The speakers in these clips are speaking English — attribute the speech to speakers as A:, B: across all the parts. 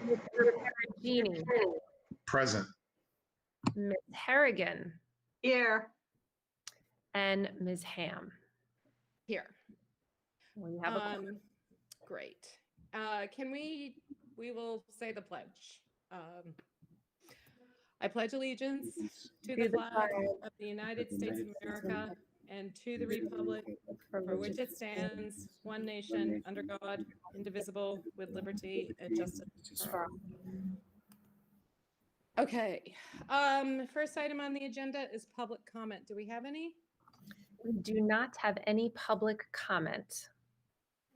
A: Ms. Perugini,
B: Present.
A: Ms. Harrigan,
C: Here.
A: and Ms. Ham.
D: Here.
A: We have a
D: Great. We will say the pledge. I pledge allegiance to the flag of the United States of America and to the republic for which it stands, one nation, under God, indivisible, with liberty and justice for all. Okay. First item on the agenda is public comment. Do we have any?
A: We do not have any public comment.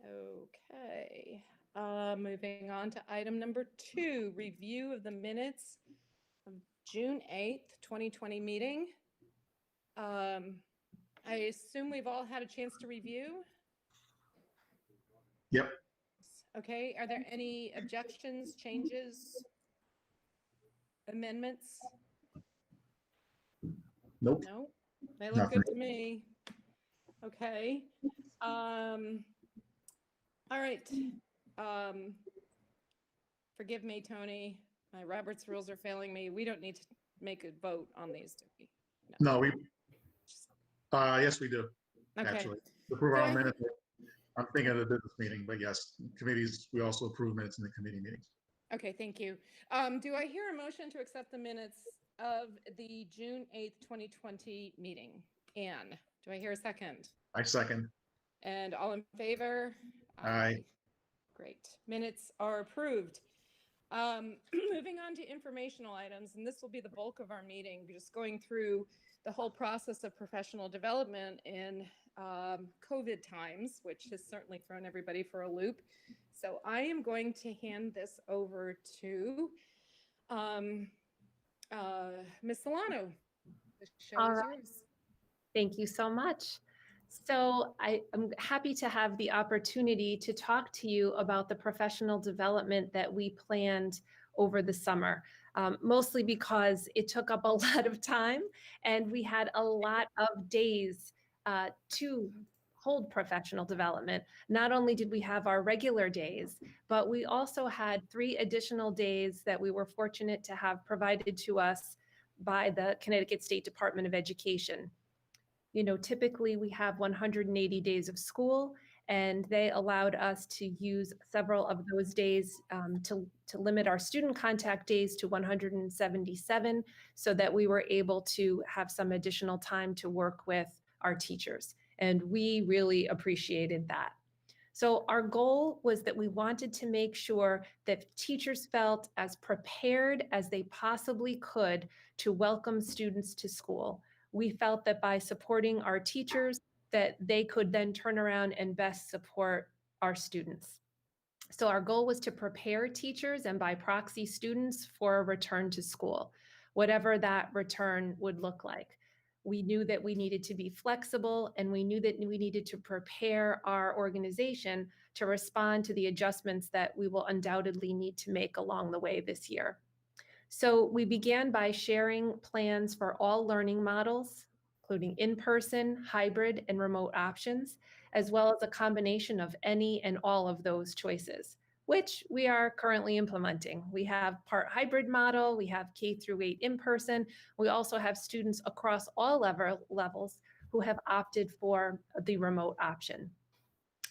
D: Okay. Moving on to item number 2, review of the minutes of June 8th, 2020 meeting. I assume we've all had a chance to review.
B: Yep.
D: Okay. Are there any objections, changes, amendments?
B: Nope.
D: No, they look good to me. Okay. All right. Forgive me, Tony. My Robert's rules are failing me. We don't need to make a vote on these, do we?
B: No, yes, we do.
D: Okay.
B: Actually, approve our minutes. I'm thinking of the business meeting, but yes, committees, we also approve minutes in the committee meetings.
D: Okay, thank you. Do I hear a motion to accept the minutes of the June 8th, 2020 meeting? Anne, do I hear a second?
B: I second.
D: And all in favor?
B: Aye.
D: Great. Minutes are approved. Moving on to informational items, and this will be the bulk of our meeting, just going through the whole process of professional development in COVID times, which has certainly thrown everybody for a loop. So I am going to hand this over to Ms. Solano. The show is yours.
A: Thank you so much. So I'm happy to have the opportunity to talk to you about the professional development that we planned over the summer, mostly because it took up a lot of time and we had a lot of days to hold professional development. Not only did we have our regular days, but we also had 3 additional days that we were fortunate to have provided to us by the Connecticut State Department of Education. You know, typically we have 180 days of school, and they allowed us to use several of those days to limit our student contact days to 177 so that we were able to have some additional time to work with our teachers. And we really appreciated that. So our goal was that we wanted to make sure that teachers felt as prepared as they possibly could to welcome students to school. We felt that by supporting our teachers, that they could then turn around and best support our students. So our goal was to prepare teachers and by proxy students for a return to school, whatever that return would look like. We knew that we needed to be flexible, and we knew that we needed to prepare our organization to respond to the adjustments that we will undoubtedly need to make along the way this year. So we began by sharing plans for all learning models, including in-person, hybrid, and remote options, as well as a combination of any and all of those choices, which we are currently implementing. We have part hybrid model, we have K-8 in-person. We also have students across all levels who have opted for the remote option.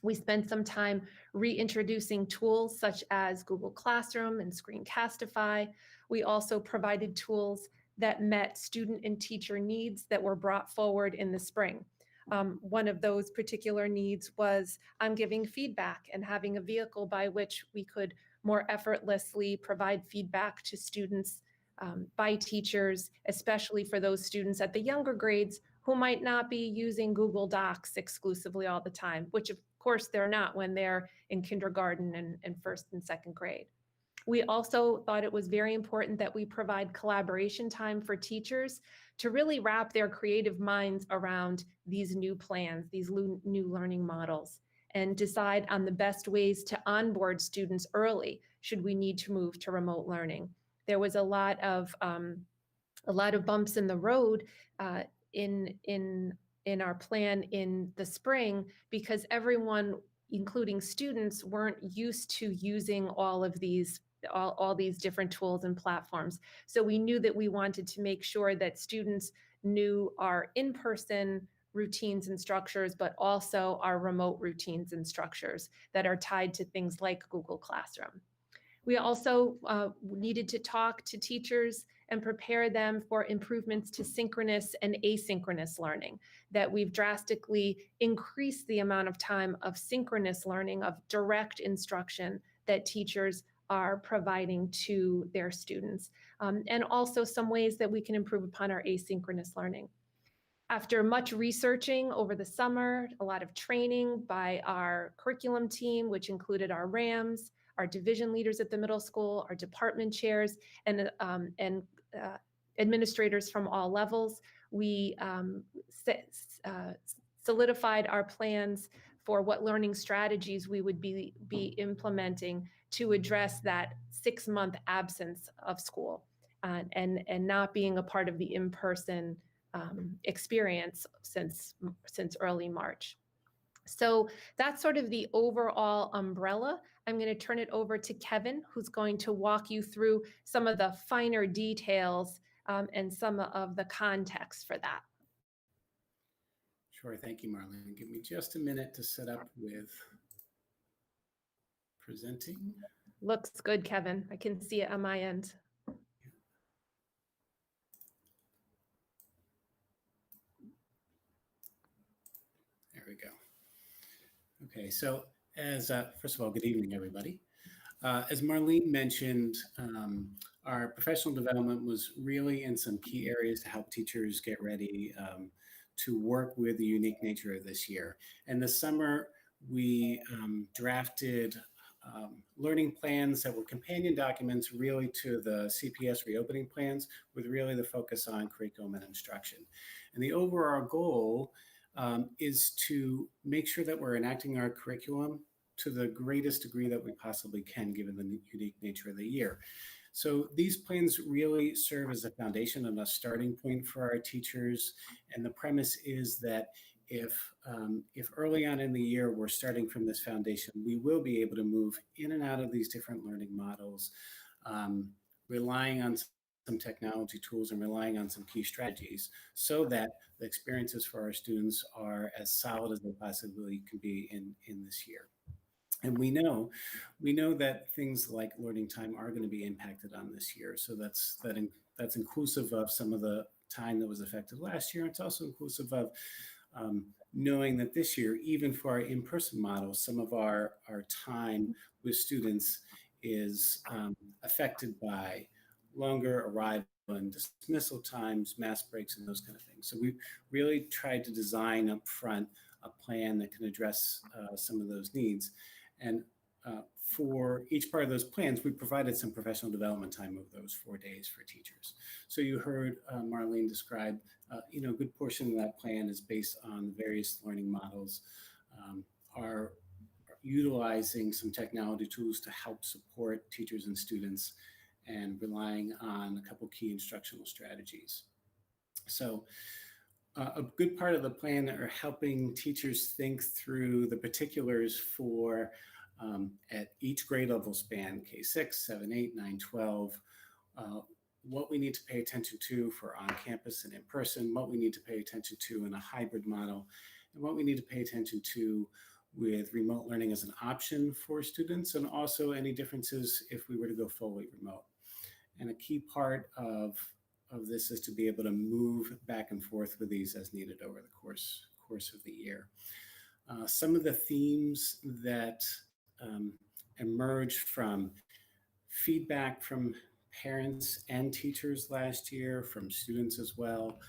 A: We spent some time reintroducing tools such as Google Classroom and Screencastify. We also provided tools that met student and teacher needs that were brought forward in the spring. One of those particular needs was giving feedback and having a vehicle by which we could more effortlessly provide feedback to students by teachers, especially for those students at the younger grades who might not be using Google Docs exclusively all the time, which of course they're not when they're in kindergarten and first and second grade. We also thought it was very important that we provide collaboration time for teachers to really wrap their creative minds around these new plans, these new learning models, and decide on the best ways to onboard students early should we need to move to remote learning. There was a lot of bumps in the road in our plan in the spring because everyone, including students, weren't used to using all of these all these different tools and platforms. So we knew that we wanted to make sure that students knew our in-person routines and structures, but also our remote routines and structures that are tied to things like Google Classroom. We also needed to talk to teachers and prepare them for improvements to synchronous and asynchronous learning, that we've drastically increased the amount of time of synchronous learning, of direct instruction that teachers are providing to their students, and also some ways that we can improve upon our asynchronous learning. After much researching over the summer, a lot of training by our curriculum team, which included our RAMs, our division leaders at the middle school, our department chairs, and administrators from all levels, we solidified our plans for what learning strategies we would be implementing to address that 6-month absence of school and not being a part of the in-person experience since early March. So that's sort of the overall umbrella. I'm going to turn it over to Kevin, who's going to walk you through some of the finer details and some of the context for that.
C: Sure. Thank you, Marlene. Give me just a minute to set up with presenting.
A: Looks good, Kevin. I can see it on my end.
C: There we go. Okay, so as first of all, good evening, everybody. As Marlene mentioned, our professional development was really in some key areas to help teachers get ready to work with the unique nature of this year. And this summer, we drafted learning plans that were companion documents really to the CPS reopening plans, with really the focus on curriculum and instruction. And the overall goal is to make sure that we're enacting our curriculum to the greatest degree that we possibly can, given the unique nature of the year. So these plans really serve as a foundation and a starting point for our teachers. And the premise is that if early on in the year we're starting from this foundation, we will be able to move in and out of these different learning models, relying on some technology tools and relying on some key strategies, so that the experiences for our students are as solid as they possibly can be in this year. And we know that things like learning time are going to be impacted on this year. So that's inclusive of some of the time that was affected last year. It's also inclusive of knowing that this year, even for our in-person models, some of our time with students is affected by longer arrival and dismissal times, mass breaks, and those kind of things. So we really tried to design up front a plan that can address some of those needs. And for each part of those plans, we provided some professional development time of those 4 days for teachers. So you heard Marlene describe, a good portion of that plan is based on various learning models, are utilizing some technology tools to help support teachers and students, and relying on a couple key instructional strategies. So a good part of the plan are helping teachers think through the particulars for at each grade level span, K6, 7, 8, 9, 12, what we need to pay attention to for on-campus and in-person, what we need to pay attention to in a hybrid model, and what we need to pay attention to with remote learning as an option for students, and also any differences if we were to go fully remote. And a key part of this is to be able to move back and forth with these as needed over the course of the year. Some of the themes that emerged from feedback from parents and teachers last year, from students as well,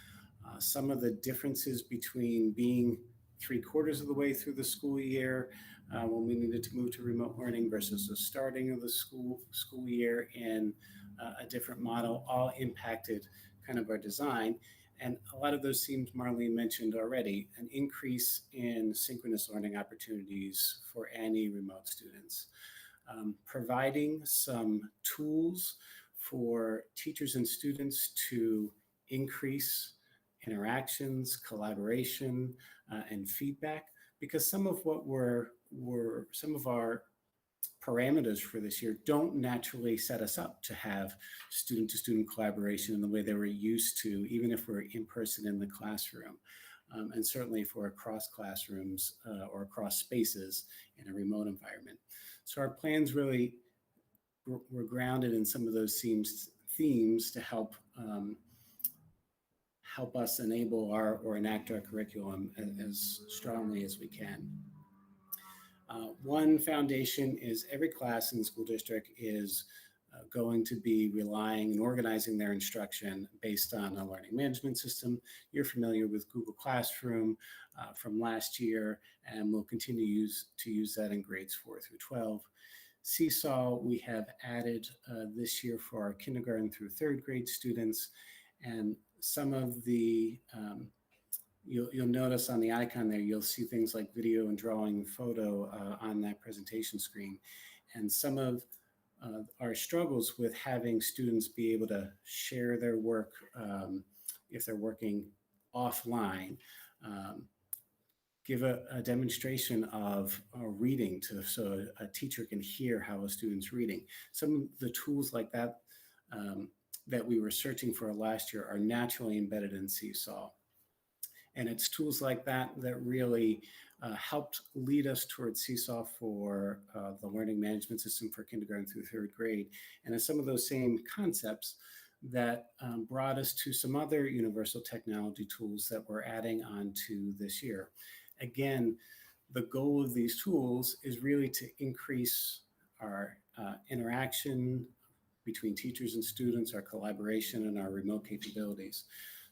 C: some of the differences between being 3/4 of the way through the school year when we needed to move to remote learning versus the starting of the school year in a different model, all impacted kind of our design. And a lot of those themes Marlene mentioned already, an increase in synchronous learning opportunities for any remote students, providing some tools for teachers and students to increase interactions, collaboration, and feedback, because some of what some of our parameters for this year don't naturally set us up to have student-to-student collaboration in the way they were used to, even if we're in person in the classroom. And certainly for across classrooms or across spaces in a remote environment. So our plans really were grounded in some of those themes to help help us enable or enact our curriculum as strongly as we can. One foundation is every class in the school district is going to be relying and organizing their instruction based on a learning management system. You're familiar with Google Classroom from last year, and we'll continue to use that in grades 4 through 12. Seesaw, we have added this year for our kindergarten through 3rd grade students, and some of the you'll notice on the icon there, you'll see things like video and drawing and photo on that presentation screen. And some of our struggles with having students be able to share their work if they're working offline, give a demonstration of reading so a teacher can hear how a student's reading. Some of the tools like that that we were searching for last year are naturally embedded in Seesaw. And it's tools like that that really helped lead us towards Seesaw for the learning management system for kindergarten through 3rd grade. And it's some of those same concepts that brought us to some other universal technology tools that we're adding on to this year. Again, the goal of these tools is really to increase our interaction between teachers and students, our collaboration, and our remote capabilities.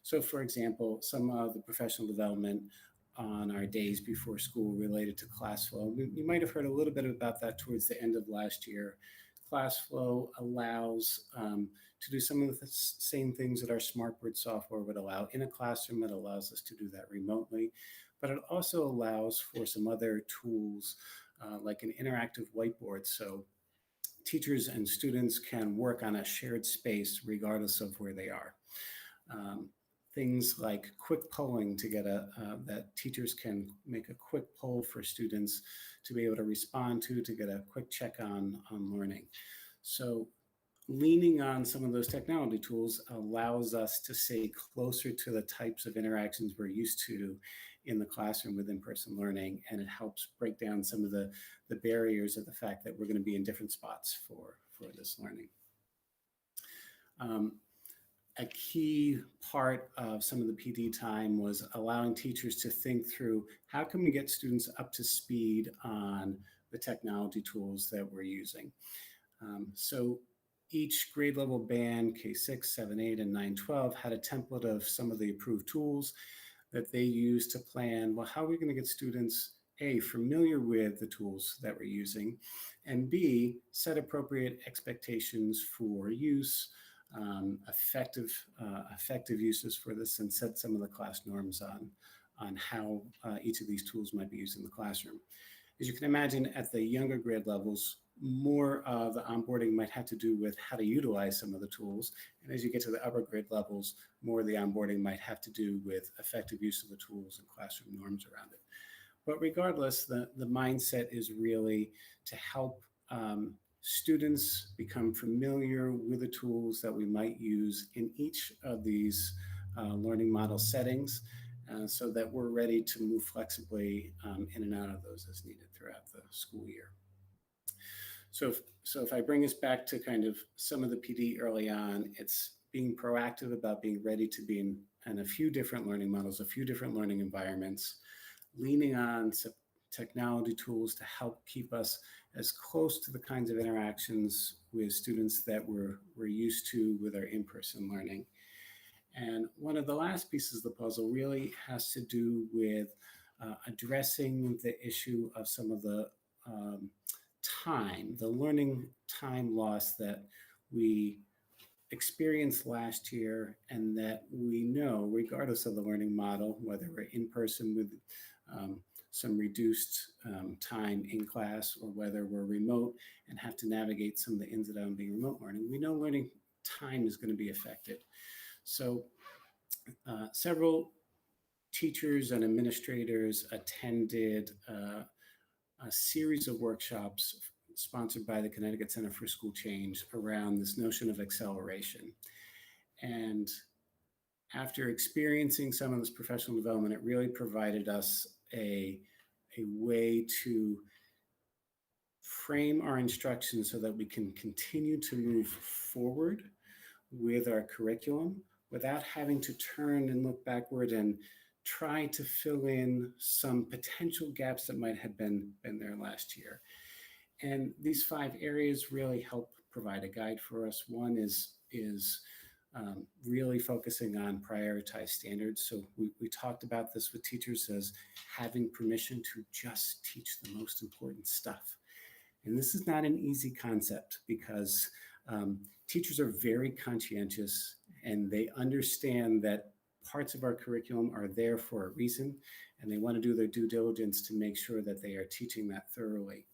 C: So for example, some of the professional development on our days before school related to ClassFlow. You might have heard a little bit about that towards the end of last year. ClassFlow allows to do some of the same things that our Smartboard software would allow in a classroom. It allows us to do that remotely, but it also allows for some other tools like an interactive whiteboard. So teachers and students can work on a shared space regardless of where they are. Things like quick polling to get that teachers can make a quick poll for students to be able to respond to get a quick check on learning. So leaning on some of those technology tools allows us to stay closer to the types of interactions we're used to in the classroom with in-person learning, and it helps break down some of the barriers of the fact that we're going to be in different spots for this learning. A key part of some of the PD time was allowing teachers to think through how can we get students up to speed on the technology tools that we're using. So each grade level band, K6, 7, 8, and 9, 12, had a template of some of the approved tools that they use to plan, well, how are we going to get students, A, familiar with the tools that we're using, and B, set appropriate expectations for use, effective uses for this, and set some of the class norms on how each of these tools might be used in the classroom. As you can imagine, at the younger grade levels, more of the onboarding might have to do with how to utilize some of the tools. And as you get to the upper grade levels, more of the onboarding might have to do with effective use of the tools and classroom norms around it. But regardless, the mindset is really to help students become familiar with the tools that we might use in each of these learning model settings so that we're ready to move flexibly in and out of those as needed throughout the school year. So if I bring us back to kind of some of the PD early on, it's being proactive about being ready to be in a few different learning models, a few different learning environments, leaning on some technology tools to help keep us as close to the kinds of interactions with students that we're used to with our in-person learning. And one of the last pieces of the puzzle really has to do with addressing the issue of some of the the learning time loss that we experienced last year, and that we know, regardless of the learning model, whether we're in person with some reduced time in class, or whether we're remote and have to navigate some of the ins and outs of being remote learning, we know learning time is going to be affected. So several teachers and administrators attended a series of workshops sponsored by the Connecticut Center for School Change around this notion of acceleration. And after experiencing some of this professional development, it really provided us a way to frame our instruction so that we can continue to move forward with our curriculum without having to turn and look backward and try to fill in some potential gaps that might have been there last year. And these 5 areas really help provide a guide for us. One is really focusing on prioritized standards. So we talked about this with teachers as having permission to just teach the most important stuff. And this is not an easy concept because teachers are very conscientious and they understand that parts of our curriculum are there for a reason, and they want to do their due diligence to make sure that they are teaching that thoroughly.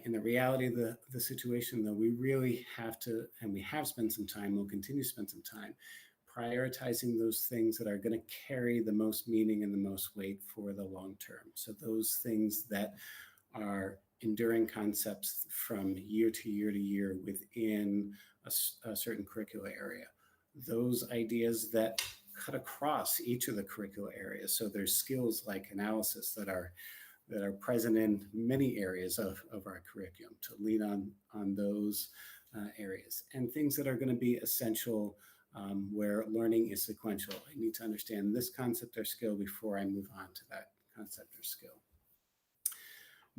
C: In the reality of the situation, though, we really have to, and we have spent some time, we'll continue to spend some time, prioritizing those things that are going to carry the most meaning and the most weight for the long term. So those things that are enduring concepts from year to year to year within a certain curricular area. Those ideas that cut across each of the curricular areas. So there's skills like analysis that are present in many areas of our curriculum, to lean on those areas. And things that are going to be essential where learning is sequential. I need to understand this concept or skill before I move on to that concept or skill.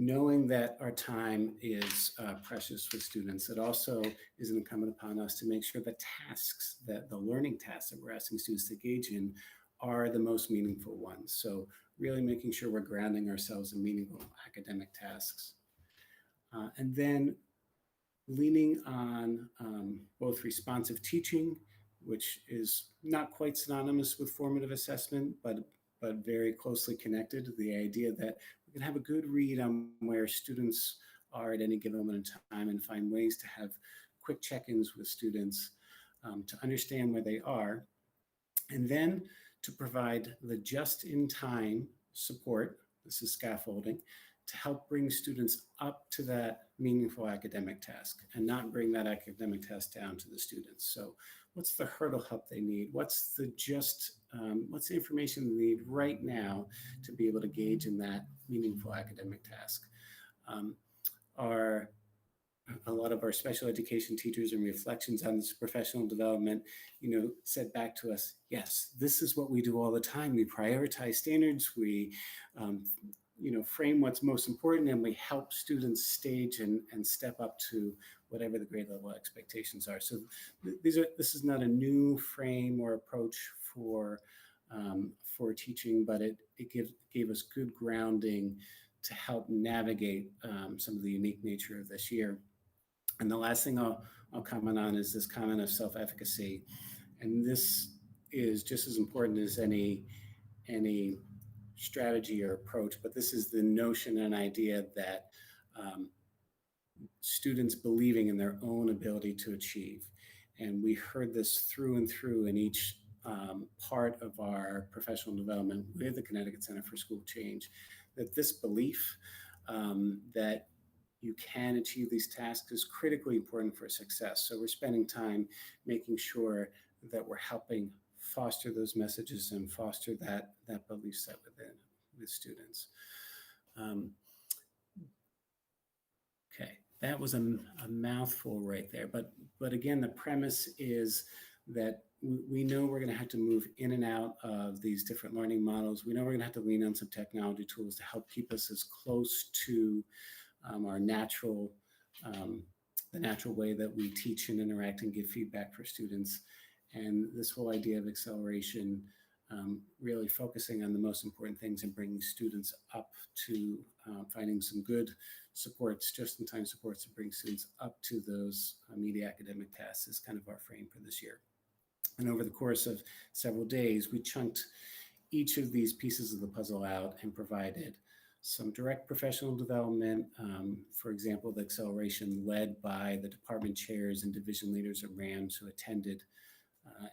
C: Knowing that our time is precious with students, it also is incumbent upon us to make sure the tasks, that the learning tasks that we're asking students to engage in are the most meaningful ones. So really making sure we're grounding ourselves in meaningful academic tasks. And then leaning on both responsive teaching, which is not quite synonymous with formative assessment, but very closely connected to the idea that we can have a good read on where students are at any given moment in time and find ways to have quick check-ins with students to understand where they are, and then to provide the just-in-time support, this is scaffolding, to help bring students up to that meaningful academic task and not bring that academic task down to the students. So what's the hurdle help they need? What's the information they need right now to be able to engage in that meaningful academic task? A lot of our special education teachers and reflections on this professional development, said back to us, yes, this is what we do all the time. We prioritize standards, we frame what's most important, and we help students stage and step up to whatever the grade level expectations are. So this is not a new frame or approach for teaching, but it gave us good grounding to help navigate some of the unique nature of this year. And the last thing I'll comment on is this comment of self-efficacy. And this is just as important as any strategy or approach, but this is the notion and idea that students believing in their own ability to achieve. And we heard this through and through in each part of our professional development with the Connecticut Center for School Change, that this belief that you can achieve these tasks is critically important for success. So we're spending time making sure that we're helping foster those messages and foster that belief set with students. Okay, that was a mouthful right there, but again, the premise is that we know we're going to have to move in and out of these different learning models. We know we're going to have to lean on some technology tools to help keep us as close to our natural, the natural way that we teach and interact and give feedback for students. And this whole idea of acceleration, really focusing on the most important things and bringing students up to finding some good supports, just-in-time supports to bring students up to those immediate academic tasks is kind of our frame for this year. And over the course of several days, we chunked each of these pieces of the puzzle out and provided some direct professional development, for example, the acceleration led by the department chairs and division leaders at RAMS who attended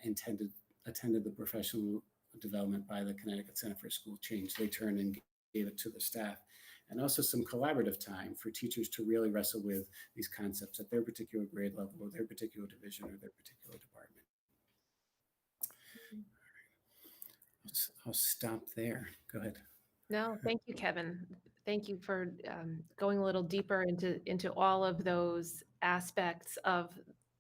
C: the professional development by the Connecticut Center for School Change. They turned and gave it to the staff. and also some collaborative time for teachers to really wrestle with these concepts at their particular grade level or their particular division or their particular department. I'll stop there. Go ahead.
A: No, thank you, Kevin. Thank you for going a little deeper into all of those aspects of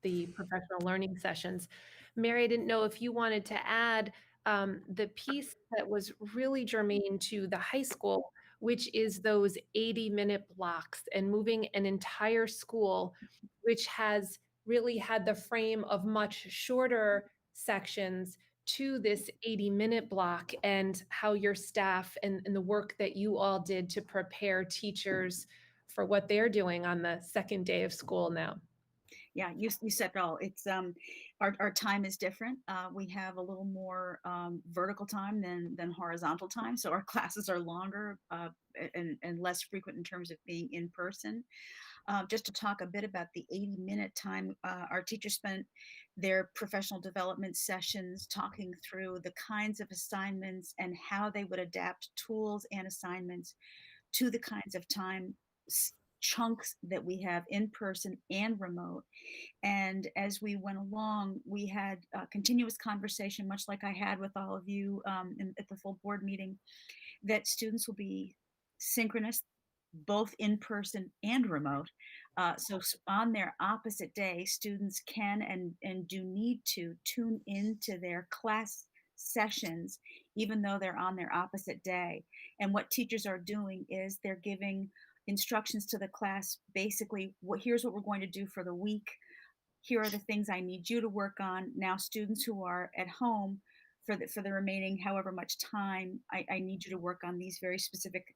A: the professional learning sessions. Mary, I didn't know if you wanted to add the piece that was really germane to the high school, which is those 80-minute blocks and moving an entire school, which has really had the frame of much shorter sections to this 80-minute block, and how your staff and the work that you all did to prepare teachers for what they're doing on the second day of school now.
E: Yeah, you said it all. It's our time is different. We have a little more vertical time than horizontal time, so our classes are longer and less frequent in terms of being in person. Just to talk a bit about the 80-minute time, our teachers spent their professional development sessions talking through the kinds of assignments and how they would adapt tools and assignments to the kinds of time chunks that we have in person and remote. And as we went along, we had continuous conversation, much like I had with all of you at the full board meeting, that students will be synchronous, both in person and remote. So on their opposite day, students can and do need to tune into their class sessions, even though they're on their opposite day. And what teachers are doing is they're giving instructions to the class, basically, here's what we're going to do for the week. Here are the things I need you to work on. Now, students who are at home for the remaining however much time, I need you to work on these very specific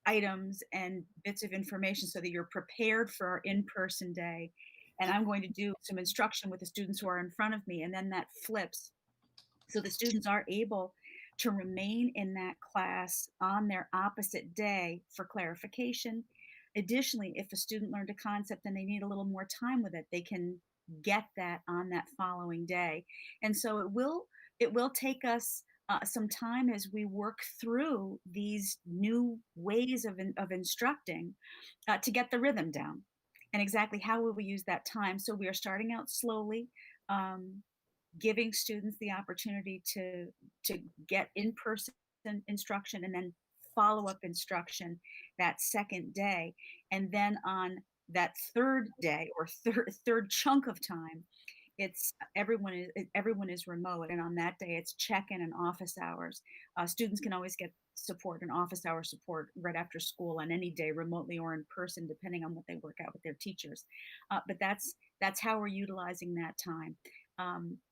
E: items and bits of information so that you're prepared for our in-person day. And I'm going to do some instruction with the students who are in front of me. And then that flips. So the students are able to remain in that class on their opposite day for clarification. Additionally, if a student learned a concept and they need a little more time with it, they can get that on that following day. And so it will take us some time as we work through these new ways of instructing to get the rhythm down. And exactly how will we use that time? So we are starting out slowly, giving students the opportunity to get in-person instruction and then follow-up instruction that second day. And then on that third day or third chunk of time, it's everyone is remote, and on that day it's check-in and office hours. Students can always get support and office hour support right after school on any day, remotely or in person, depending on what they work out with their teachers. But that's how we're utilizing that time,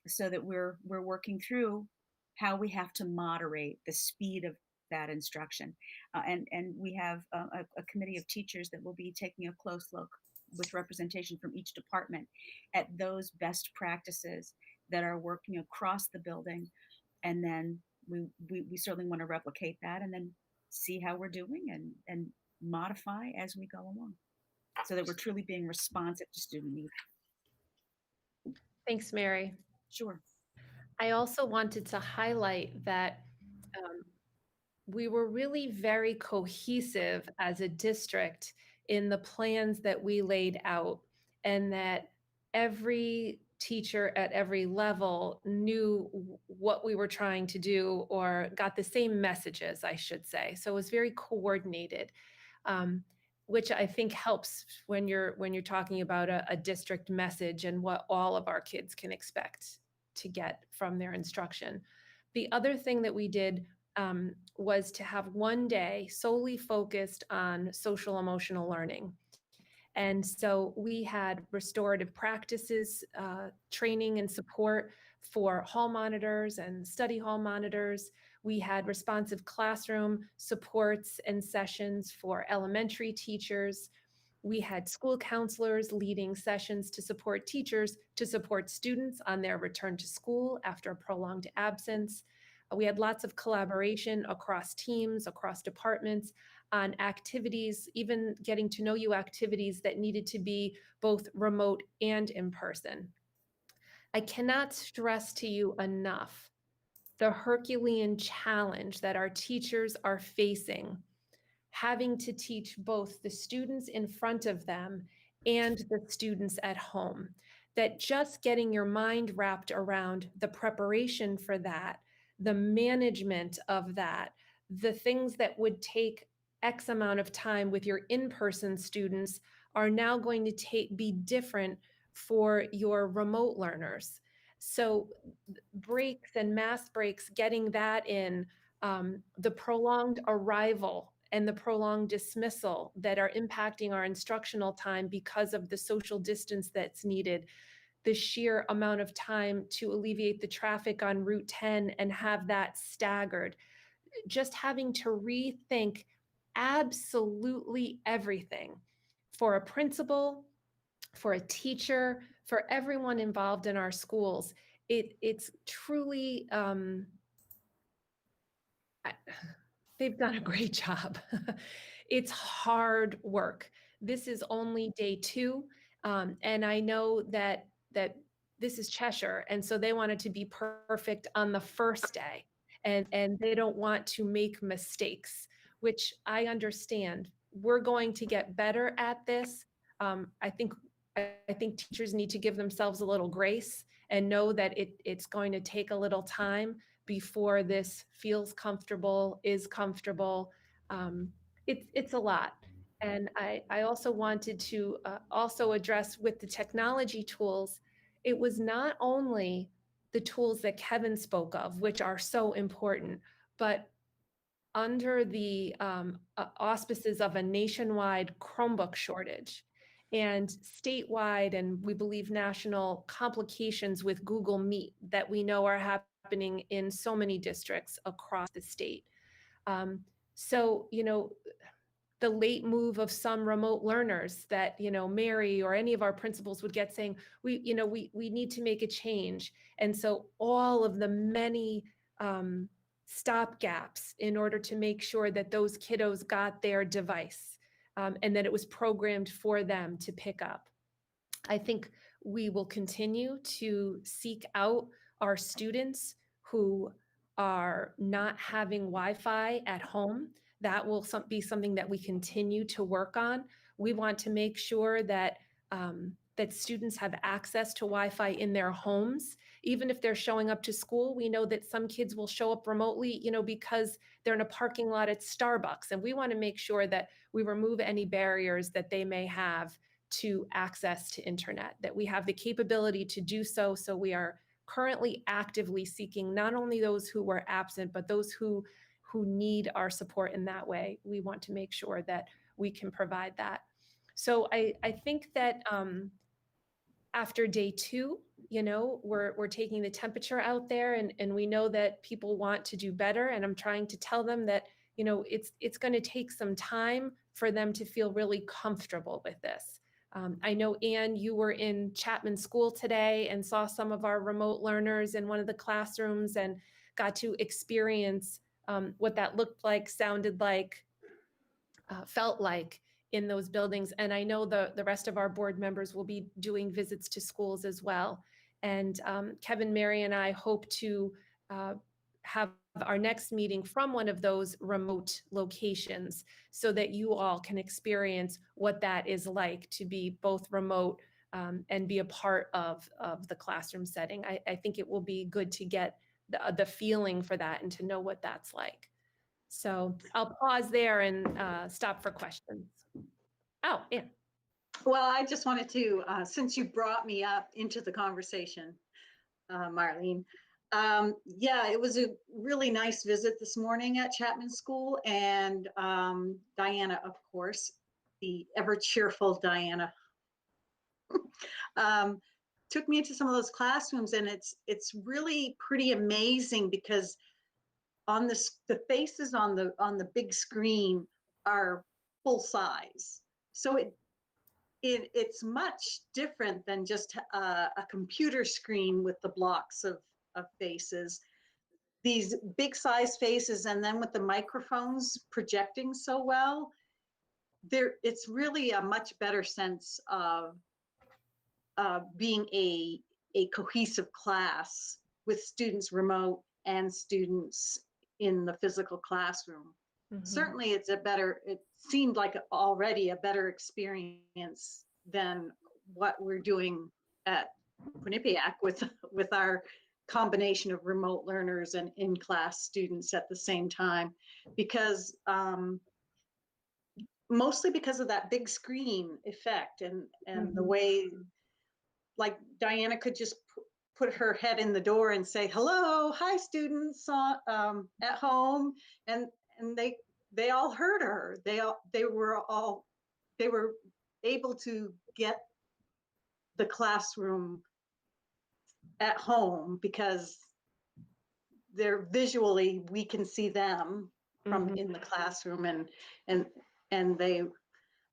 E: so that we're working through how we have to moderate the speed of that instruction. And we have a committee of teachers that will be taking a close look with representation from each department at those best practices that are working across the building. And then we certainly want to replicate that and then see how we're doing and modify as we go along so that we're truly being responsive to student needs.
A: Thanks, Mary.
E: Sure.
A: I also wanted to highlight that we were really very cohesive as a district in the plans that we laid out, and that every teacher at every level knew what we were trying to do, or got the same messages, I should say. So it was very coordinated, which I think helps when you're talking about a district message and what all of our kids can expect to get from their instruction. The other thing that we did was to have one day solely focused on social emotional learning. And so we had restorative practices, training and support for hall monitors and study hall monitors. We had responsive classroom supports and sessions for elementary teachers. We had school counselors leading sessions to support teachers to support students on their return to school after a prolonged absence. We had lots of collaboration across teams, across departments, on activities, even getting to know you activities that needed to be both remote and in person. I cannot stress to you enough the Herculean challenge that our teachers are facing having to teach both the students in front of them and the students at home. That just getting your mind wrapped around the preparation for that, the management of that, the things that would take X amount of time with your in-person students are now going to be different for your remote learners. So breaks and mass breaks, getting that in, the prolonged arrival and the prolonged dismissal that are impacting our instructional time because of the social distance that's needed, the sheer amount of time to alleviate the traffic on Route 10 and have that staggered, just having to rethink absolutely everything for a principal, for a teacher, for everyone involved in our schools. It's truly, they've done a great job. It's hard work. This is only day 2, and I know that this is Cheshire, and so they want it to be perfect on the first day, and they don't want to make mistakes, which I understand. We're going to get better at this. I think teachers need to give themselves a little grace and know that it's going to take a little time before this feels comfortable, is comfortable. It's a lot. And I also wanted to also address with the technology tools, it was not only the tools that Kevin spoke of, which are so important, but under the auspices of a nationwide Chromebook shortage and statewide, and we believe national complications with Google Meet that we know are happening in so many districts across the state. So, the late move of some remote learners that, Mary or any of our principals would get saying, we need to make a change. And so all of the many stop gaps in order to make sure that those kiddos got their device and that it was programmed for them to pick up. I think we will continue to seek out our students who are not having Wi-Fi at home. That will be something that we continue to work on. We want to make sure that that students have access to Wi-Fi in their homes. Even if they're showing up to school, we know that some kids will show up remotely, because they're in a parking lot at Starbucks. And we want to make sure that we remove any barriers that they may have to access to internet, that we have the capability to do so. So we are currently actively seeking not only those who were absent, but those who need our support in that way. We want to make sure that we can provide that. So I think that after day 2, we're taking the temperature out there, and we know that people want to do better. And I'm trying to tell them that, it's going to take some time for them to feel really comfortable with this. I know, Anne, you were in Chapman School today and saw some of our remote learners in one of the classrooms and got to experience what that looked like, sounded like, felt like in those buildings. And I know the rest of our board members will be doing visits to schools as well. And Kevin, Mary, and I hope to have our next meeting from one of those remote locations so that you all can experience what that is like to be both remote and be a part of the classroom setting. I think it will be good to get the feeling for that and to know what that's like. So I'll pause there and stop for questions. Oh, yeah.
F: Well, I just wanted to, since you brought me up into the conversation, Marlene, yeah, it was a really nice visit this morning at Chapman School, and Diana, of course, the ever cheerful Diana, took me into some of those classrooms, and it's really pretty amazing because on the faces on the big screen are full size, so it's much different than just a computer screen with the blocks of faces. These big size faces, and then with the microphones projecting so well, it's really a much better sense of being a cohesive class with students remote and students in the physical classroom.
A: Mhm.
F: certainly it seemed like already a better experience than what we're doing at Quinnipiac with our combination of remote learners and in-class students at the same time, because mostly because of that big screen effect and the
A: Mhm.
F: way, like, Diana could just put her head in the door and say, hello, hi students at home, and they all heard her. They were able to get the classroom at home because they're visually, we can see them from
A: Mhm.
F: in the classroom, and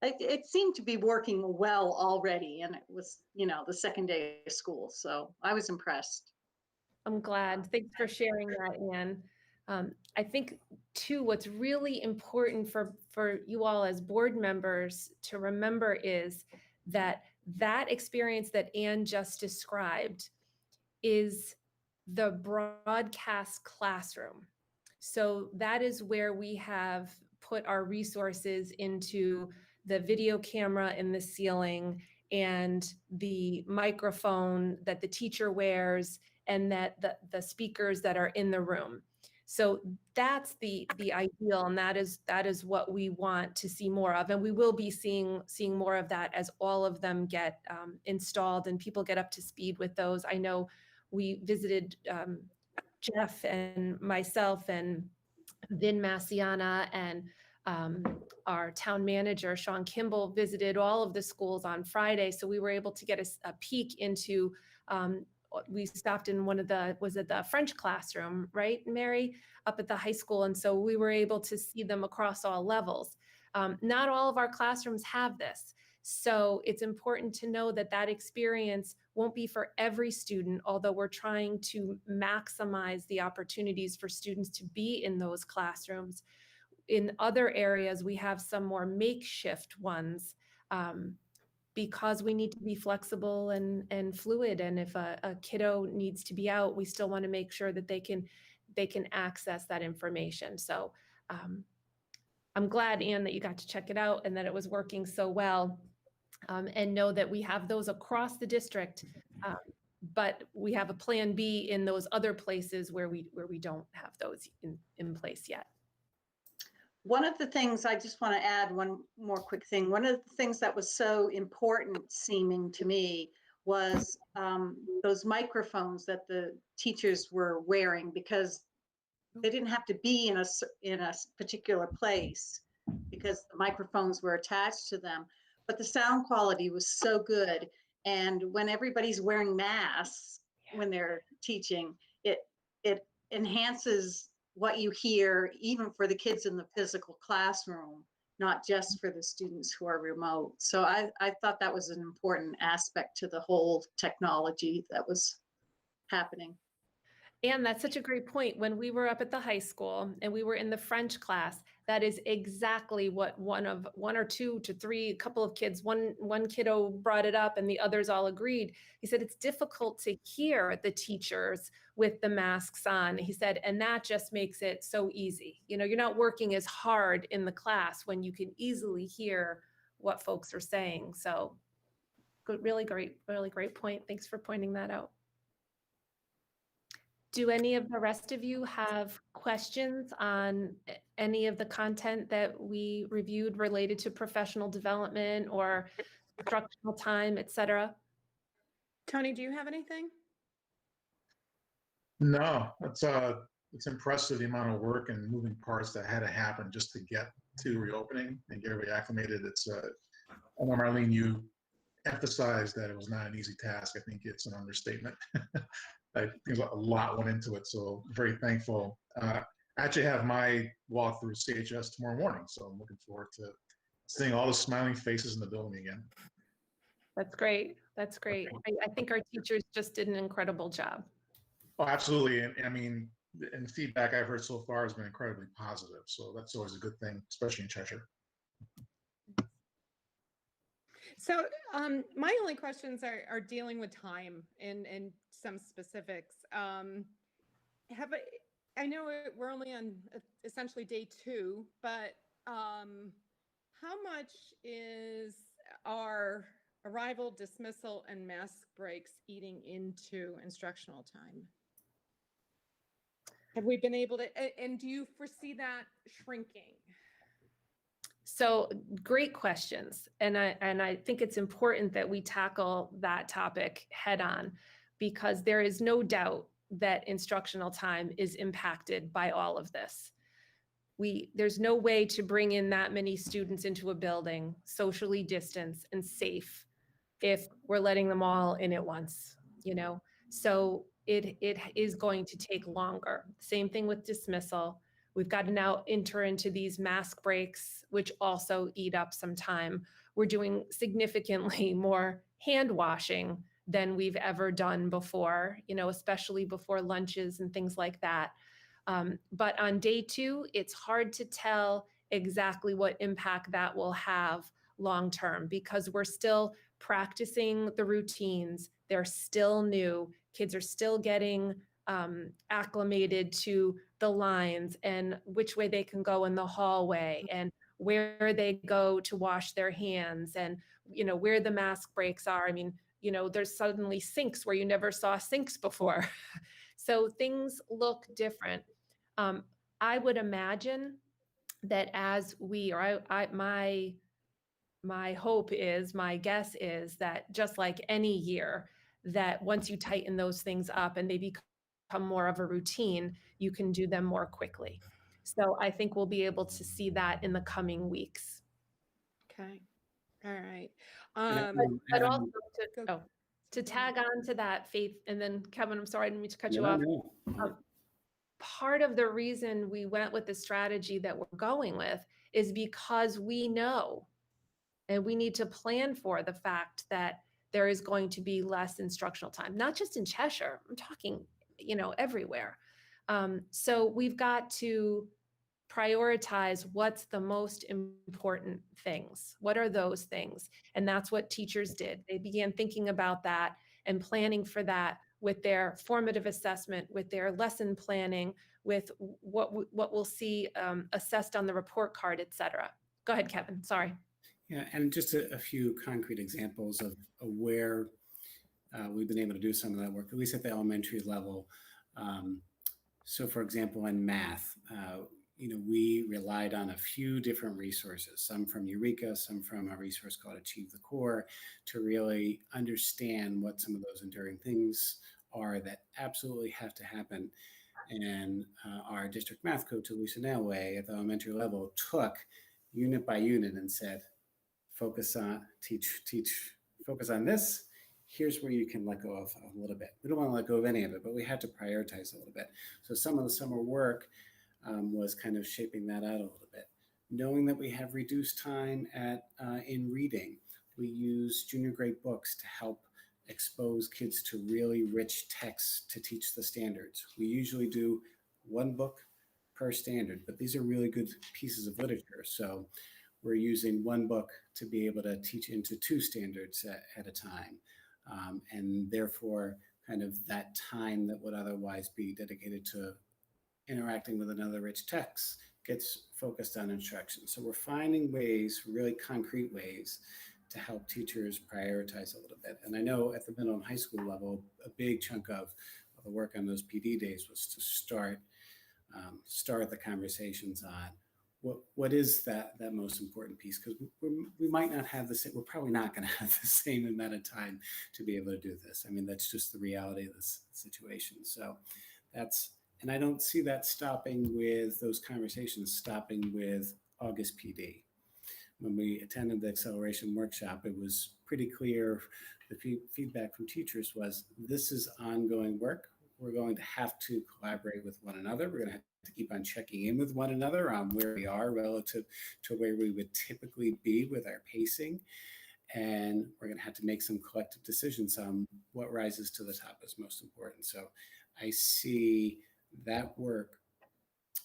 F: it seemed to be working well already, and it was, the second day of school, so I was impressed.
A: I'm glad. Thanks for sharing that, Anne. I think too, what's really important for you all as board members to remember is that that experience that Anne just described is the broadcast classroom. So that is where we have put our resources into the video camera in the ceiling and the microphone that the teacher wears and that the speakers that are in the room. So that's the ideal, and that is what we want to see more of, and we will be seeing more of that as all of them get installed and people get up to speed with those. I know we visited Jeff and myself and Vin Massiana and our town manager, Sean Kimball, visited all of the schools on Friday. So we were able to get a peek into, we stopped in one of was it the French classroom, right, Mary, up at the high school. And so we were able to see them across all levels. Not all of our classrooms have this. So it's important to know that that experience won't be for every student, although we're trying to maximize the opportunities for students to be in those classrooms. In other areas, we have some more makeshift ones because we need to be flexible and fluid. And if a kiddo needs to be out, we still want to make sure that they can access that information. So I'm glad, Anne, that you got to check it out and that it was working so well. And know that we have those across the district, but we have a plan B in those other places where we don't have those in place yet.
F: One of the things, I just want to add one more quick thing. One of the things that was so important seeming to me was those microphones that the teachers were wearing, because they didn't have to be in a particular place because the microphones were attached to them, but the sound quality was so good. And when everybody's wearing masks when they're teaching, it enhances what you hear, even for the kids in the physical classroom, not just for the students who are remote. So I thought that was an important aspect to the whole technology that was happening.
A: And that's such a great point. When we were up at the high school and we were in the French class, that is exactly what one or two to three, a couple of kids, one kiddo brought it up and the others all agreed. He said, it's difficult to hear the teachers with the masks on. He said, and that just makes it so easy. You're not working as hard in the class when you can easily hear what folks are saying. So good, really great point. Thanks for pointing that out. Do any of the rest of you have questions on any of the content that we reviewed related to professional development or instructional time, et cetera?
D: Tony, do you have anything?
B: No, it's impressive the amount of work and moving parts that had to happen just to get to reopening and get everybody acclimated. I know, Marlene, you emphasized that it was not an easy task. I think it's an understatement. I think a lot went into it, so very thankful. I actually have my walk through CHS tomorrow morning, so I'm looking forward to seeing all the smiling faces in the building again.
A: That's great. That's great. I think our teachers just did an incredible job.
B: Oh, absolutely. And I mean, and the feedback I've heard so far has been incredibly positive. So that's always a good thing, especially in Cheshire.
D: So my only questions are dealing with time and some specifics. I know we're only on essentially day 2, but how much is our arrival, dismissal, and mask breaks eating into instructional time? Have we been able to, and do you foresee that shrinking?
A: So great questions. And I think it's important that we tackle that topic head on, because there is no doubt that instructional time is impacted by all of this. There's no way to bring in that many students into a building, socially distanced and safe, if we're letting them all in at once, So it is going to take longer. Same thing with dismissal. We've got to now enter into these mask breaks, which also eat up some time. We're doing significantly more hand washing than we've ever done before, especially before lunches and things like that. But on day 2, it's hard to tell exactly what impact that will have long term, because we're still practicing the routines. They're still new. Kids are still getting acclimated to the lines and which way they can go in the hallway and where they go to wash their hands and, where the mask breaks are. I mean, there's suddenly sinks where you never saw sinks before. So things look different. I would imagine that as we, or my hope is, my guess is that just like any year, that once you tighten those things up and they become more of a routine, you can do them more quickly. So I think we'll be able to see that in the coming weeks.
D: Okay. All right.
A: But also
D: Go.
A: to tag on to that, Faith, and then Kevin, I'm sorry, I didn't mean to cut you
C: No,
A: off.
C: no.
A: Part of the reason we went with the strategy that we're going with is because we know, and we need to plan for the fact that there is going to be less instructional time, not just in Cheshire. I'm talking, everywhere. So we've got to prioritize what's the most important things. What are those things? And that's what teachers did. They began thinking about that and planning for that with their formative assessment, with their lesson planning, with what we'll see assessed on the report card, et cetera. Go ahead, Kevin. Sorry.
C: Yeah, and just a few concrete examples of where we've been able to do some of that work, at least at the elementary level. So for example, in math, we relied on a few different resources, some from Eureka, some from a resource called Achieve the Core, to really understand what some of those enduring things are that absolutely have to happen. And our district math coach, Alicia Nailway, at the elementary level, took unit by unit and said, focus on, focus on this. Here's where you can let go of a little bit. We don't want to let go of any of it, but we had to prioritize a little bit. So some of the summer work was kind of shaping that out a little bit. Knowing that we have reduced time in reading, we use junior grade books to help expose kids to really rich texts to teach the standards. We usually do one book per standard, but these are really good pieces of literature. So we're using one book to be able to teach into 2 standards at a time. And therefore, kind of that time that would otherwise be dedicated to interacting with another rich text gets focused on instruction. So we're finding ways, really concrete ways, to help teachers prioritize a little bit. And I know at the middle and high school level, a big chunk of the work on those PD days was to start the conversations on what is that most important piece, because we might not have the same, we're probably not going to have the same amount of time to be able to do this. I mean, that's just the reality of this situation. So and I don't see that stopping with those conversations, stopping with August PD. When we attended the acceleration workshop, it was pretty clear, the feedback from teachers was, this is ongoing work. We're going to have to collaborate with one another. We're going to have to keep on checking in with one another on where we are relative to where we would typically be with our pacing. And we're going to have to make some collective decisions on what rises to the top as most important. So I see that work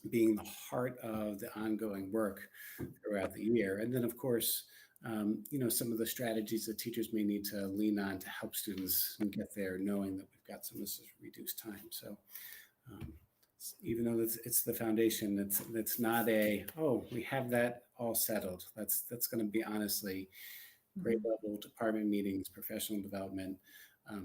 C: being the heart of the ongoing work throughout the year. And then, of course, some of the strategies that teachers may need to lean on to help students get there, knowing that we've got some of this reduced time. So even though it's the foundation, it's not a, oh, we have that all settled. That's going to be honestly grade level department meetings, professional development,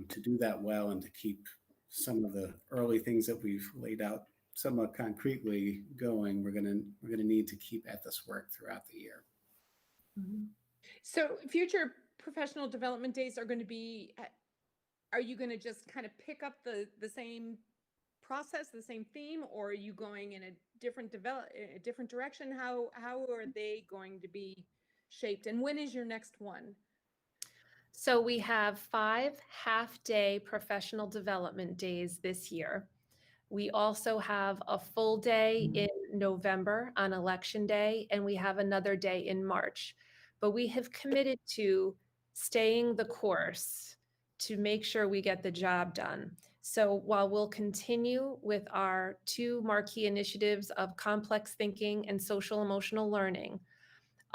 C: to do that well and to keep some of the early things that we've laid out somewhat concretely going. We're gonna need to keep at this work throughout the year.
D: So future professional development days are going to be, are you going to just kind of pick up the same process, the same theme, or are you going in a different direction? How are they going to be shaped, and when is your next one?
A: So we have 5 half-day professional development days this year. We also have a full day in November on Election Day, and we have another day in March. But we have committed to staying the course to make sure we get the job done. So while we'll continue with our 2 marquee initiatives of complex thinking and social emotional learning,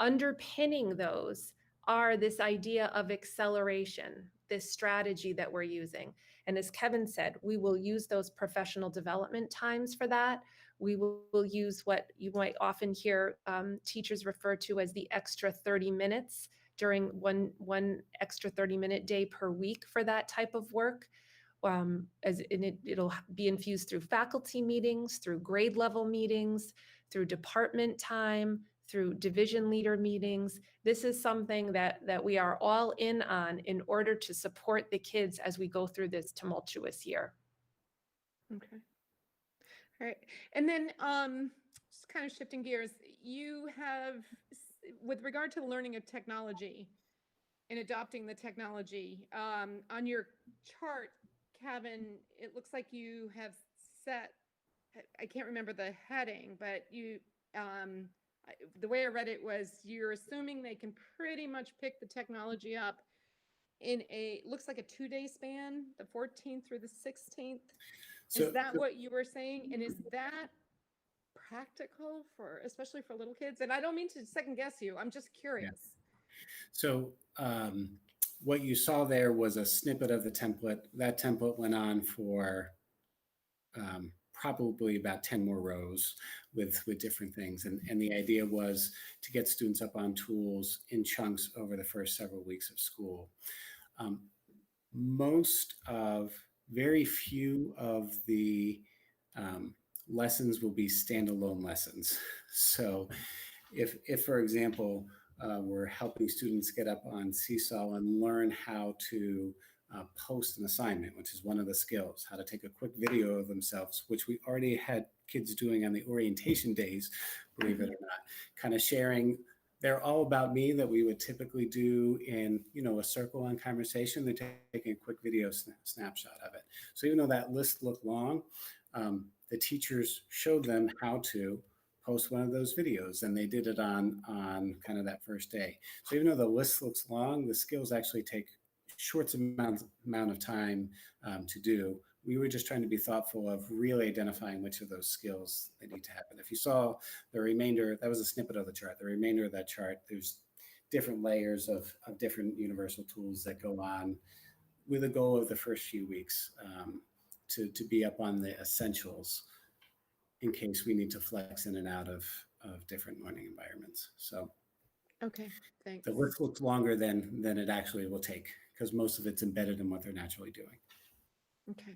A: underpinning those are this idea of acceleration, this strategy that we're using. And as Kevin said, we will use those professional development times for that. We will use what you might often hear teachers refer to as the extra 30 minutes during one extra 30-minute day per week for that type of work. It'll be infused through faculty meetings, through grade level meetings, through department time, through division leader meetings. This is something that we are all in on in order to support the kids as we go through this tumultuous year.
D: Okay. All right. And then just kind of shifting gears, you have, with regard to the learning of technology and adopting the technology, on your chart, Kevin, it looks like you have set, I can't remember the heading, but you, the way I read it was you're assuming they can pretty much pick the technology up in looks like a 2-day span, the 14th through the 16th.
C: So,
D: Is that what you were saying? And is that practical especially for little kids? And I don't mean to second guess you. I'm just curious.
C: So what you saw there was a snippet of the template. That template went on for probably about 10 more rows with different things. And the idea was to get students up on tools in chunks over the first several weeks of school. Very few of the lessons will be standalone lessons. So if for example, we're helping students get up on Seesaw and learn how to post an assignment, which is one of the skills, how to take a quick video of themselves, which we already had kids doing on the orientation days, believe it or not, kind of sharing. They're all about me that we would typically do in, a circle on conversation. They're taking a quick video snapshot of it. So even though that list looked long, the teachers showed them how to post one of those videos, and they did it on kind of that first day. So even though the list looks long, the skills actually take short amount of time to do. We were just trying to be thoughtful of really identifying which of those skills they need to happen. If you saw the remainder, that was a snippet of the chart. The remainder of that chart, there's different layers of different universal tools that go on with a goal of the first few weeks to be up on the essentials in case we need to flex in and out of different learning environments. So
D: Okay, thanks.
C: the list looks longer than it actually will take because most of it's embedded in what they're naturally doing.
D: Okay.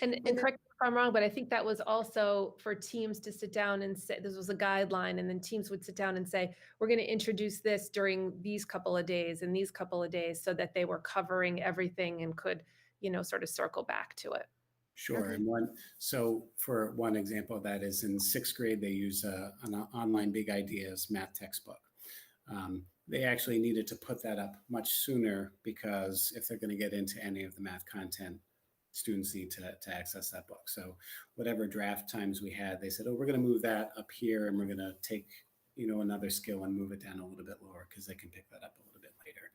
A: And correct me if I'm wrong, but I think that was also for teams to sit down and say, this was a guideline, and then teams would sit down and say, we're going to introduce this during these couple of days and these couple of days, so that they were covering everything and could, sort of circle back to it.
C: Sure.
D: Okay.
C: And so for one example of that is in 6th grade, they use an online Big Ideas math textbook. They actually needed to put that up much sooner because if they're going to get into any of the math content, students need to access that book. So whatever draft times we had, they said, oh, we're going to move that up here and we're going to take, another skill and move it down a little bit lower because they can pick that up a little bit later.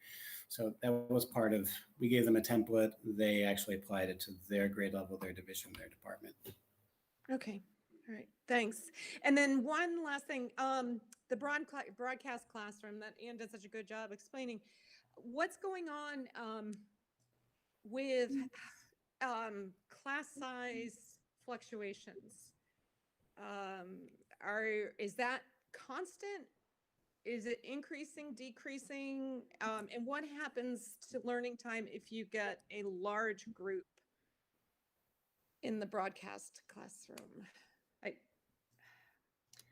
C: So that was part of, we gave them a template. They actually applied it to their grade level, their division, their department.
D: Okay. All right. Thanks. And then one last thing, the broadcast classroom that Ann did such a good job explaining. What's going on with class size fluctuations? Is that constant? Is it increasing, decreasing? And what happens to learning time if you get a large group in the broadcast classroom?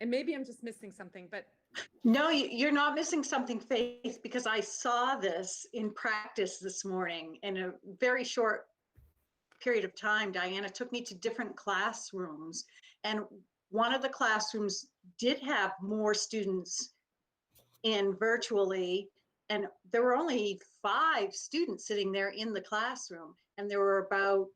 D: And maybe I'm just missing something, but
F: No, you're not missing something, Faith, because I saw this in practice this morning in a very short period of time. Diana took me to different classrooms, and one of the classrooms did have more students in virtually, and there were only 5 students sitting there in the classroom, and there were about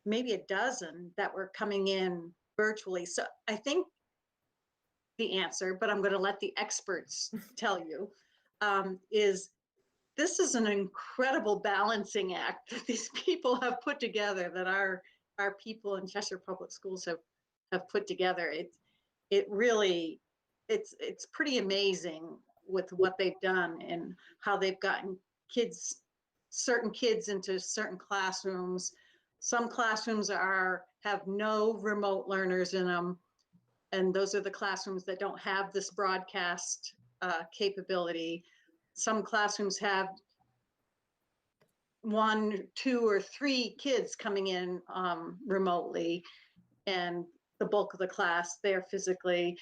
F: maybe a dozen that were coming in virtually. So I think the answer, but I'm going to let the experts tell you, is this is an incredible balancing act that these people have put together, that our people in Cheshire Public Schools have put together. It really, it's pretty amazing with what they've done and how they've gotten certain kids into certain classrooms. Some classrooms have no remote learners in them, and those are the classrooms that don't have this broadcast capability. Some classrooms have 1, 2, or 3 kids coming in remotely, and the bulk of the class there physically.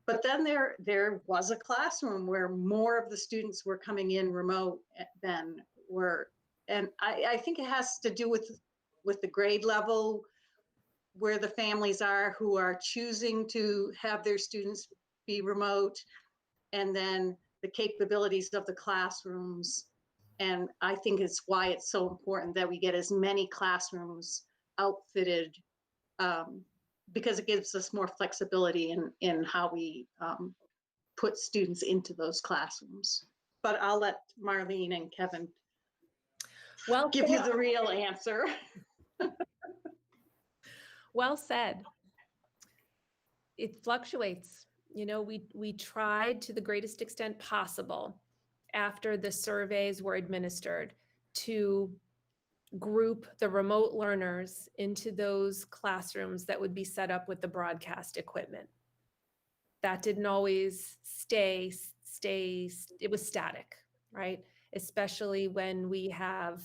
F: But then there was a classroom where more of the students were coming in remote than were, and I think it has to do with the grade level, where the families are who are choosing to have their students be remote, and then the capabilities of the classrooms. And I think it's why it's so important that we get as many classrooms outfitted, because it gives us more flexibility in how we put students into those classrooms. But I'll let Marlene and Kevin give you the real answer.
A: Well said. It fluctuates. You know, we tried to the greatest extent possible after the surveys were administered to group the remote learners into those classrooms that would be set up with the broadcast equipment. That didn't always stay, it was static, right? Especially when we have,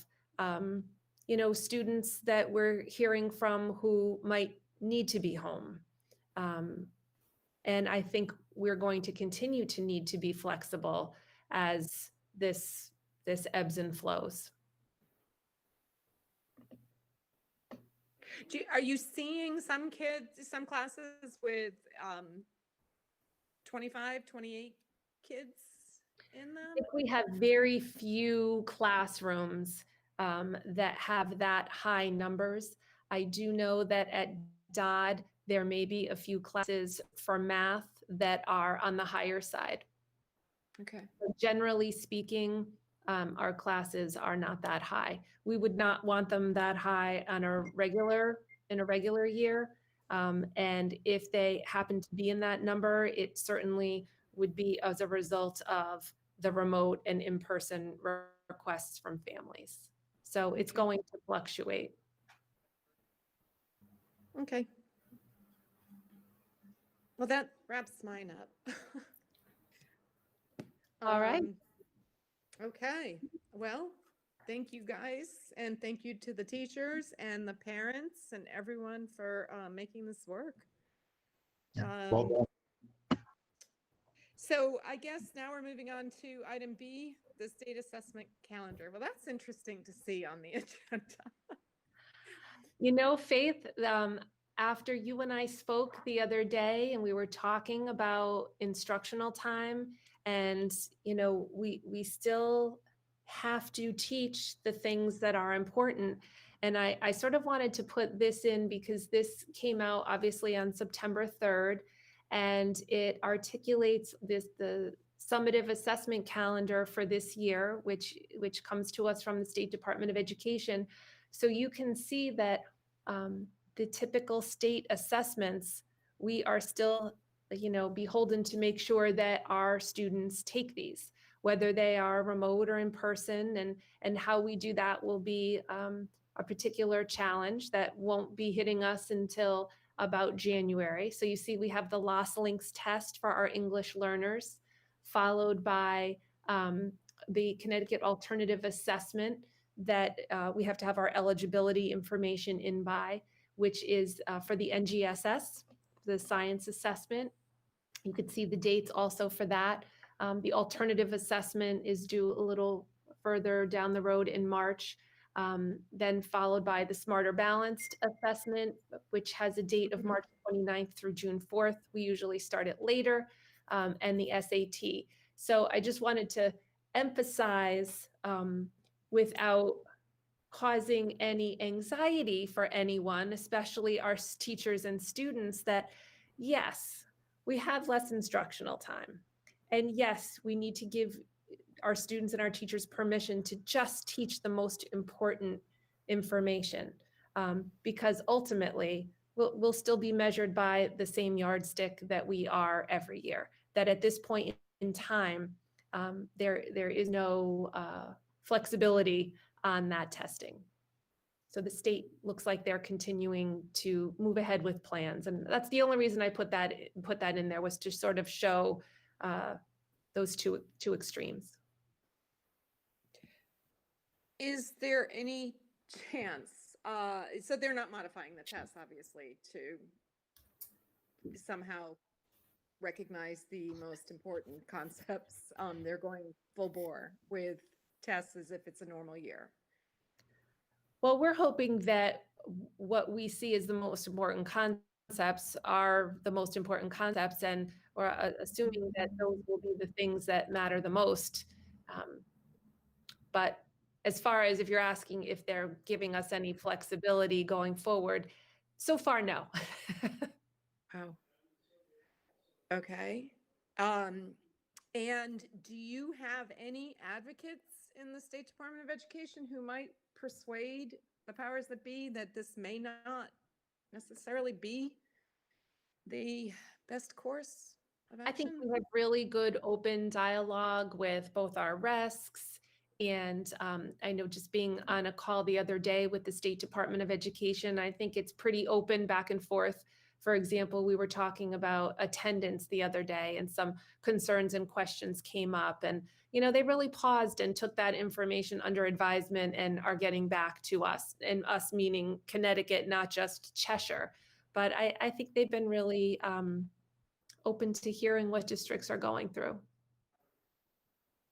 A: students that we're hearing from who might need to be home. And I think we're going to continue to need to be flexible as this ebbs and flows.
D: Are you seeing some classes with 25, 28 kids in them?
A: I think we have very few classrooms that have that high numbers. I do know that at Dodd, there may be a few classes for math that are on the higher side.
D: Okay.
A: Generally speaking, our classes are not that high. We would not want them that high in a regular year. And if they happen to be in that number, it certainly would be as a result of the remote and in-person requests from families. So it's going to fluctuate.
D: Okay. Well, that wraps mine up.
A: All right.
D: Okay. Well, thank you guys, and thank you to the teachers and the parents and everyone for making this work.
B: Well done.
D: So I guess now we're moving on to item B, the state assessment calendar. Well, that's interesting to see on the agenda.
A: You know, Faith, after you and I spoke the other day and we were talking about instructional time, and, we still have to teach the things that are important. And I sort of wanted to put this in because this came out obviously on September 3rd, and it articulates the summative assessment calendar for this year, which comes to us from the State Department of Education. So you can see that the typical state assessments, we are still, beholden to make sure that our students take these, whether they are remote or in person, and how we do that will be a particular challenge that won't be hitting us until about January. So you see we have the Lost Links test for our English learners, followed by the Connecticut Alternative Assessment that we have to have our eligibility information in by, which is for the NGSS, the science assessment. You could see the dates also for that. The alternative assessment is due a little further down the road in March, then followed by the Smarter Balanced assessment, which has a date of March 29th through June 4th. We usually start it later, and the SAT. So I just wanted to emphasize, without causing any anxiety for anyone, especially our teachers and students, that yes, we have less instructional time. And yes, we need to give our students and our teachers permission to just teach the most important information, because ultimately we'll still be measured by the same yardstick that we are every year. That at this point in time, there is no flexibility on that testing. So the state looks like they're continuing to move ahead with plans, and that's the only reason I put that in there, was to sort of show those two extremes.
D: Is there any chance, so they're not modifying the test, obviously, to somehow recognize the most important concepts? They're going full bore with tests as if it's a normal year.
A: Well, we're hoping that what we see as the most important concepts are the most important concepts, and we're assuming that those will be the things that matter the most. But as far as if you're asking if they're giving us any flexibility going forward, so far, no.
D: Oh. Okay. And do you have any advocates in the State Department of Education who might persuade the powers that be that this may not necessarily be the best course of action?
A: I think we have really good open dialogue with both our RESCs, and I know just being on a call the other day with the State Department of Education, I think it's pretty open back and forth. For example, we were talking about attendance the other day, and some concerns and questions came up, and they really paused and took that information under advisement and are getting back to us, and us meaning Connecticut, not just Cheshire. But I think they've been really open to hearing what districts are going through.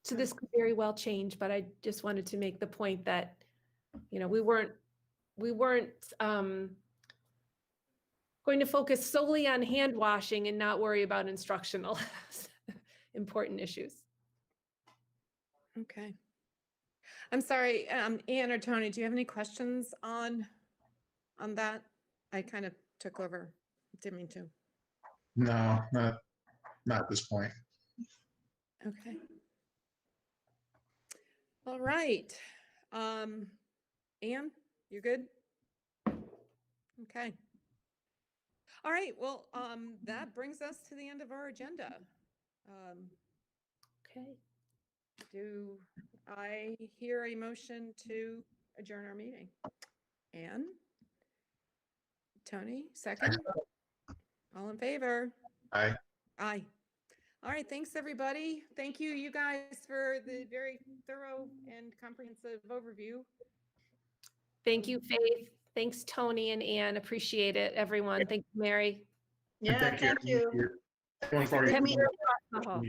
A: So this could very well change, but I just wanted to make the point that, we weren't going to focus solely on hand washing and not worry about instructional important issues.
D: Okay. I'm sorry, Ann or Tony, do you have any questions on that? I kind of took over, didn't mean to.
B: No, not at this point.
D: Okay. All right. Ann, you're good? Okay. All right. Well, that brings us to the end of our agenda.
A: Okay.
D: Do I hear a motion to adjourn our meeting? Ann? Tony, second? All in favor?
B: Aye.
D: Aye. All right, thanks everybody. Thank you, you guys, for the very thorough and comprehensive overview.
A: Thank you, Faith. Thanks, Tony and Ann. Appreciate it, everyone. Thank you, Mary.
F: Yeah, thank you.
B: Everyone for your
A: Have a-